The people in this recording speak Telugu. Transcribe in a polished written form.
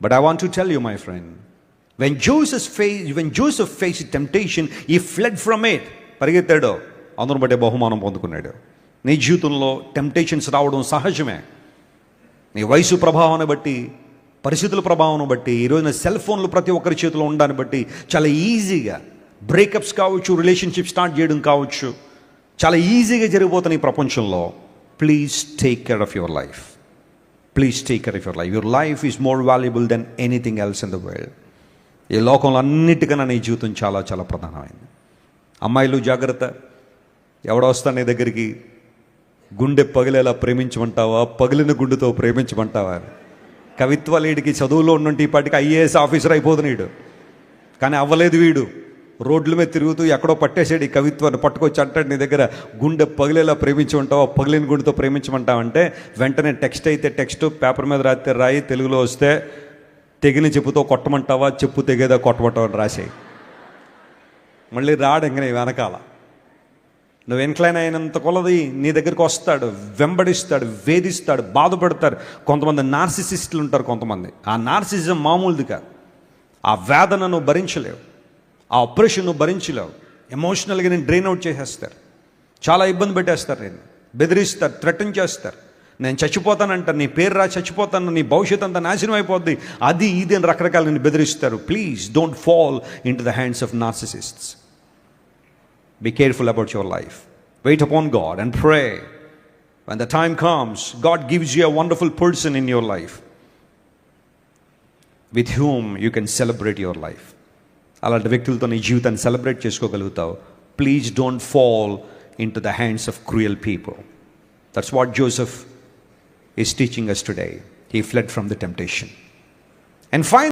But I want to tell you, my friend, when Joseph faced temptation, he fled from it. పరిగెత్తాడు, అందును బట్టే బహుమానం పొందుకున్నాడు. నీ జీవితంలో టెంప్టేషన్స్ రావడం సహజమే. నీ వయసు ప్రభావాన్ని బట్టి, పరిస్థితుల ప్రభావం బట్టి, ఈరోజున సెల్ ఫోన్లు ప్రతి ఒక్కరి చేతిలో ఉండడాన్ని బట్టి చాలా ఈజీగా బ్రేకప్స్ కావచ్చు, రిలేషన్షిప్ స్టార్ట్ చేయడం కావచ్చు, చాలా ఈజీగా జరిగిపోతున్న ఈ ప్రపంచంలో please take care of your life. Please take care of your life. Your life is more valuable than anything else in the world. ఈ లోకంలో అన్నిటికన్నా నీ జీవితం చాలా చాలా ప్రధానమైంది. అమ్మాయిలు జాగ్రత్త. ఎవడో వస్తాడు నీ దగ్గరికి, గుండె పగిలేలా ప్రేమించమంటావా, పగిలిన గుండెతో ప్రేమించమంటావా? కవిత్వాలేడికి చదువులో ఉన్నట్టు ఈ పాటికి ఐఏఎస్ ఆఫీసర్ అయిపోతున్నాడు, కానీ అవ్వలేదు వీడు. రోడ్ల మీద తిరుగుతూ ఎక్కడో పట్టేసాడు ఈ కవిత్వాన్ని, పట్టుకొచ్చి అంటాడు నీ దగ్గర గుండె పగిలేలా ప్రేమించమంటావా, పగిలిన గుండెతో ప్రేమించమంటావంటే వెంటనే టెక్స్ట్ అయితే టెక్స్ట్, పేపర్ మీద రాస్తే రాయి, తెలుగులో వస్తే తెగిన చెప్పుతో కొట్టమంటావా, చెప్పు తెగేదా కొట్టమంటావా అని రాసేయి. మళ్ళీ రాడు ఇంక నీ వెనకాల. నువ్వు ఇన్క్లైన్ అయినంత కొలది నీ దగ్గరికి వస్తాడు, వెంబడిస్తాడు, వేధిస్తాడు, బాధపడతారు. కొంతమంది నార్సిసిస్టులు ఉంటారు. కొంతమంది ఆ నార్సిజం మామూలుది కాదు. ఆ వేదన నువ్వు భరించలేవు, ఆ ఆపరేషన్ నువ్వు భరించలేవు. ఎమోషనల్గా నేను డ్రైన్ అవుట్ చేసేస్తారు, చాలా ఇబ్బంది పెట్టేస్తారు, నేను బెదిరిస్తారు, థ్రెటన్ చేస్తారు. నేను చచ్చిపోతానంటారు, నీ పేరు రా చచ్చిపోతాను, నీ భవిష్యత్తు అంతా నాశనం అయిపోద్ది, అది ఇది అని రకరకాల నేను బెదిరిస్తారు. Please don't fall into the hands of narcissists. Be careful about your life. Wait upon God and pray. When the time comes, God gives you a wonderful person in your life with whom you can celebrate your life. అలాంటి వ్యక్తులతో నీ జీవితాన్ని celebrate చేసుకోగలుగుతావు. Please don't fall into the hands of cruel people. That's what Joseph is teaching us today. He fled from the temptation. And finally,